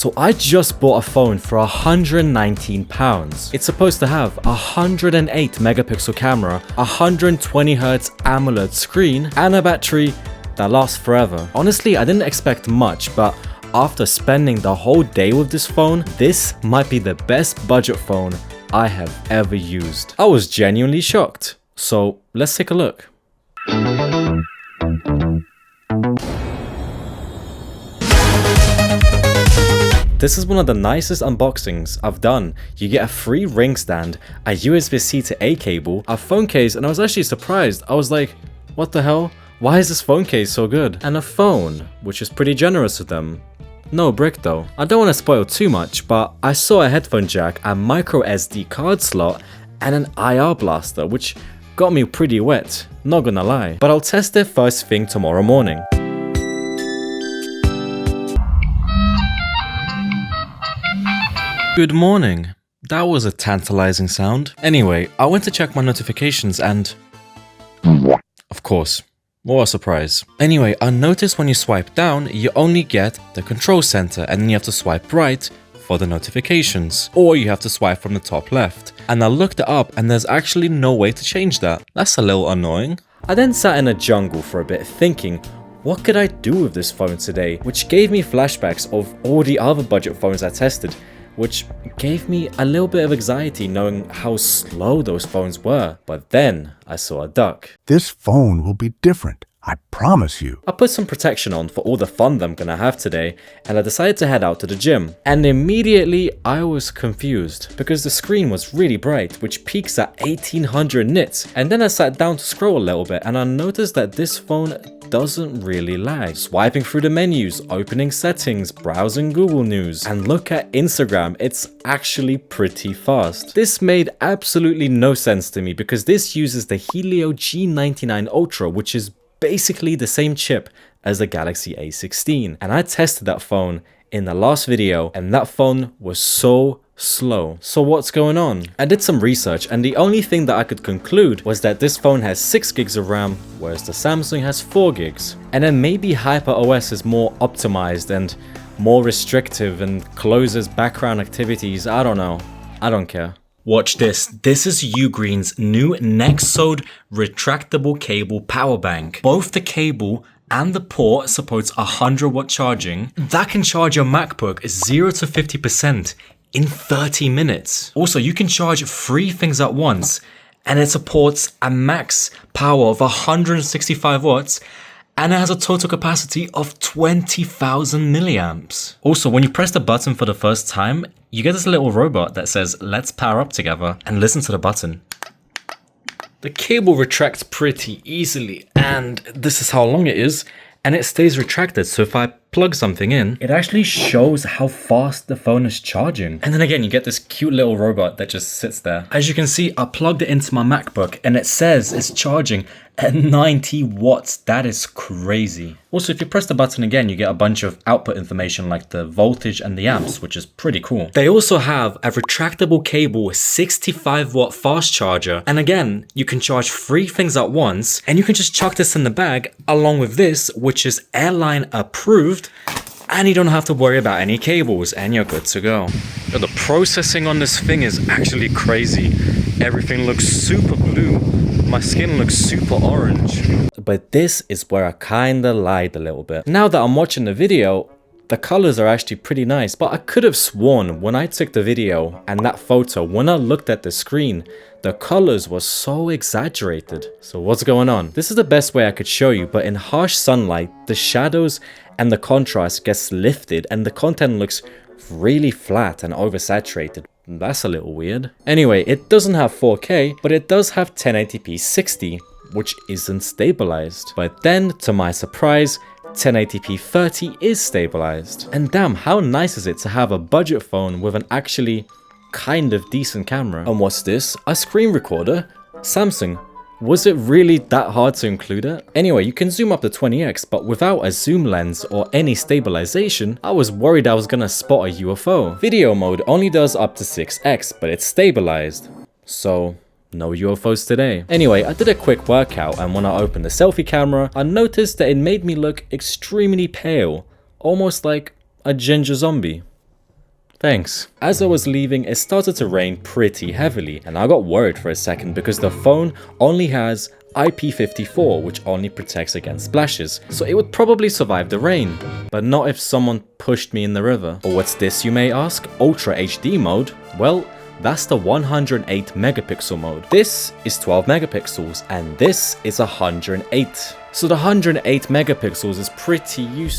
So I just bought a phone for £119. It's supposed to have a 108 megapixel camera, 120Hz AMOLED screen, and a battery that lasts forever. Honestly, I didn't expect much, but after spending the whole day with this phone, this might be the best budget phone I have ever used. I was genuinely shocked. So let's take a look. This is one of the nicest unboxings I've done. You get a free ring stand, a USB-C to A cable, a phone case, and I was actually surprised. I was like, what the hell? Why is this phone case so good? And a phone, which is pretty generous with them. No brick though. I don't want to spoil too much, but I saw a headphone jack, a micro SD card slot, and an IR blaster, which got me pretty wet, not gonna lie. But I'll test it first thing tomorrow morning. Good morning. That was a tantalizing sound. Anyway, I went to check my notifications and... of course. What a surprise. Anyway, I noticed when you swipe down, you only get the control center and then you have to swipe right for the notifications. Or you have to swipe from the top left. And I looked it up and there's actually no way to change that. That's a little annoying. I then sat in a jungle for a bit thinking, what could I do with this phone today? Which gave me flashbacks of all the other budget phones I tested, which gave me a little bit of anxiety knowing how slow those phones were. But then I saw a duck. This phone will be different, I promise you. I put some protection on for all the fun that I'm gonna have today, and I decided to head out to the gym. And immediately I was confused because the screen was really bright, which peaks at 1800 nits. And then I sat down to scroll a little bit and I noticed that this phone doesn't really lag. Swiping through the menus, opening settings, browsing Google News, and look at Instagram, it's actually pretty fast. This made absolutely no sense to me because this uses the Helio G99 Ultra, which is basically the same chip as the Galaxy A16. And I tested that phone in the last video and that phone was so slow. So what's going on? I did some research and the only thing that I could conclude was that this phone has 6 gigs of RAM, whereas the Samsung has 4 gigs. And then maybe HyperOS is more optimized and more restrictive and closes background activities. I don't know. I don't care. Watch this. This is UGREEN's new Nexode retractable cable power bank. Both the cable and the port supports 100-watt charging. That can charge your MacBook 0 to 50% in 30 minutes. Also, you can charge 3 things at once, and it supports a max power of 165 watts, and it has a total capacity of 20,000 milliamps. Also, when you press the button for the first time, you get this little robot that says, let's power up together, and listen to the button. The cable retracts pretty easily, and this is how long it is, and it stays retracted, so if I plug something in, it actually shows how fast the phone is charging. And then again, you get this cute little robot that just sits there. As you can see, I plugged it into my MacBook and it says it's charging at 90 watts. That is crazy. Also, if you press the button again, you get a bunch of output information like the voltage and the amps, which is pretty cool. They also have a retractable cable 65-watt fast charger. And again, you can charge 3 things at once, and you can just chuck this in the bag along with this, which is airline approved. And you don't have to worry about any cables and you're good to go. But the processing on this thing is actually crazy. Everything looks super blue. My skin looks super orange. But this is where I kinda lied a little bit. Now that I'm watching the video, the colors are actually pretty nice, but I could have sworn when I took the video and that photo, when I looked at the screen, the colors were so exaggerated. So what's going on? This is the best way I could show you, but in harsh sunlight, the shadows and the contrast gets lifted and the content looks really flat and oversaturated. That's a little weird. Anyway, it doesn't have 4K, but it does have 1080p 60, which isn't stabilized. But then, to my surprise, 1080p 30 is stabilized. And damn, how nice is it to have a budget phone with an actually kind of decent camera. And what's this? A screen recorder? Samsung. Was it really that hard to include it? Anyway, you can zoom up to 20x, but without a zoom lens or any stabilization, I was worried I was gonna spot a UFO. Video mode only does up to 6x, but it's stabilized. So, no UFOs today. Anyway, I did a quick workout, and when I opened the selfie camera, I noticed that it made me look extremely pale, almost like a ginger zombie. Thanks. As I was leaving, it started to rain pretty heavily, and I got worried for a second because the phone only has IP54, which only protects against splashes, so it would probably survive the rain. But not if someone pushed me in the river. But what's this, you may ask? Ultra HD mode? Well, that's the 108 megapixel mode. This is 12 megapixels, and this is 108. So the 108 megapixels is pretty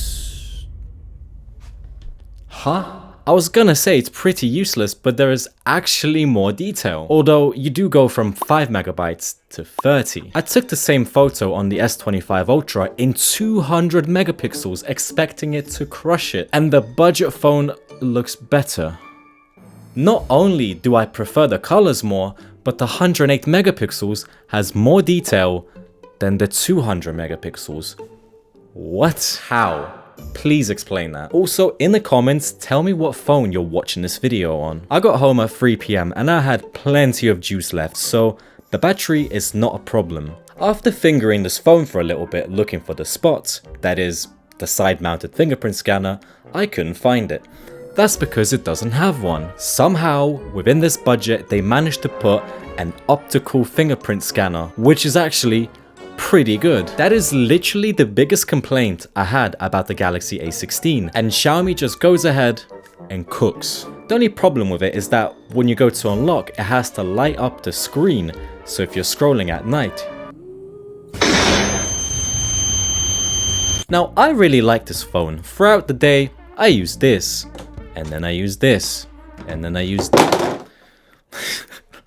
Huh? I was gonna say it's pretty useless, but there is actually more detail. Although you do go from 5 megabytes to 30. I took the same photo on the S25 Ultra in 200 megapixels, expecting it to crush it. And the budget phone looks better. Not only do I prefer the colors more, but the 108 megapixels has more detail than the 200 megapixels. What? How? Please explain that. Also, in the comments, tell me what phone you're watching this video on. I got home at 3 PM and I had plenty of juice left, so the battery is not a problem. After fingering this phone for a little bit looking for the spot, that is, the side-mounted fingerprint scanner, I couldn't find it. That's because it doesn't have one. Somehow, within this budget, they managed to put an optical fingerprint scanner, which is actually pretty good. That is literally the biggest complaint I had about the Galaxy A16, and Xiaomi just goes ahead and cooks. The only problem with it is that when you go to unlock, it has to light up the screen, so if you're scrolling at night. Now, I really like this phone. Throughout the day, I use this, and then I use this, and then I use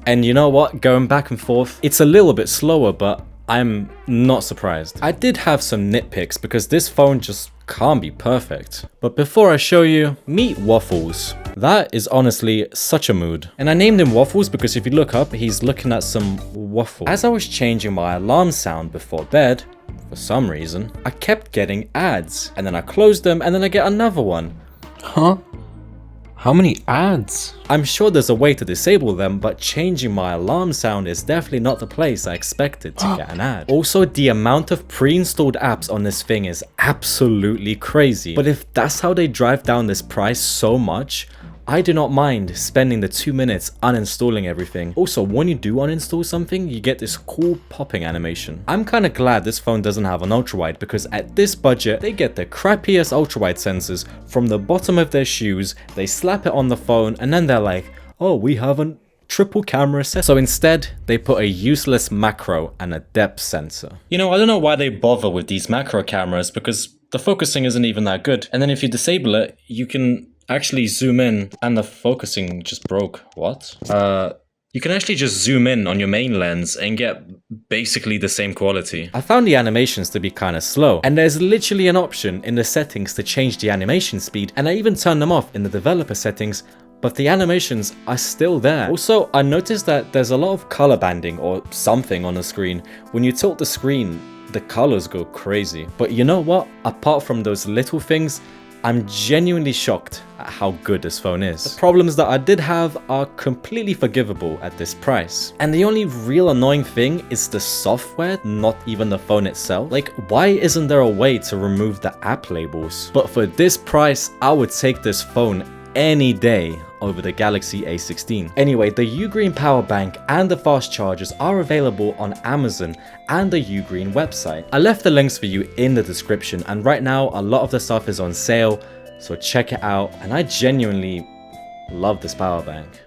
and you know what? Going back and forth, it's a little bit slower, but I'm not surprised. I did have some nitpicks because this phone just can't be perfect. But before I show you, meet Waffles. That is honestly such a mood. And I named him Waffles because if you look up, he's looking at some waffle. As I was changing my alarm sound before bed, for some reason, I kept getting ads. And then I closed them and then I get another one. Huh? How many ads? I'm sure there's a way to disable them, but changing my alarm sound is definitely not the place I expected to get an ad. Also, the amount of pre-installed apps on this thing is absolutely crazy. But if that's how they drive down this price so much, I do not mind spending the 2 minutes uninstalling everything. Also, when you do uninstall something, you get this cool popping animation. I'm kinda glad this phone doesn't have an ultrawide because at this budget, they get the crappiest ultrawide sensors from the bottom of their shoes, they slap it on the phone, and then they're like, oh, we have a triple camera set. So instead, they put a useless macro and a depth sensor. You know, I don't know why they bother with these macro cameras because the focusing isn't even that good. And then if you disable it, you can actually zoom in and the focusing just broke. What? You can actually just zoom in on your main lens and get basically the same quality. I found the animations to be kind of slow, and there's literally an option in the settings to change the animation speed, and I even turned them off in the developer settings, but the animations are still there. Also, I noticed that there's a lot of color banding or something on the screen. When you tilt the screen, the colors go crazy. But you know what? Apart from those little things, I'm genuinely shocked at how good this phone is. The problems that I did have are completely forgivable at this price. And the only real annoying thing is the software, not even the phone itself. Like, why isn't there a way to remove the app labels? But for this price, I would take this phone any day over the Galaxy A16. Anyway, the UGREEN power bank and the fast chargers are available on Amazon and the UGREEN website. I left the links for you in the description, and right now a lot of the stuff is on sale, so check it out, and I genuinely love this power bank.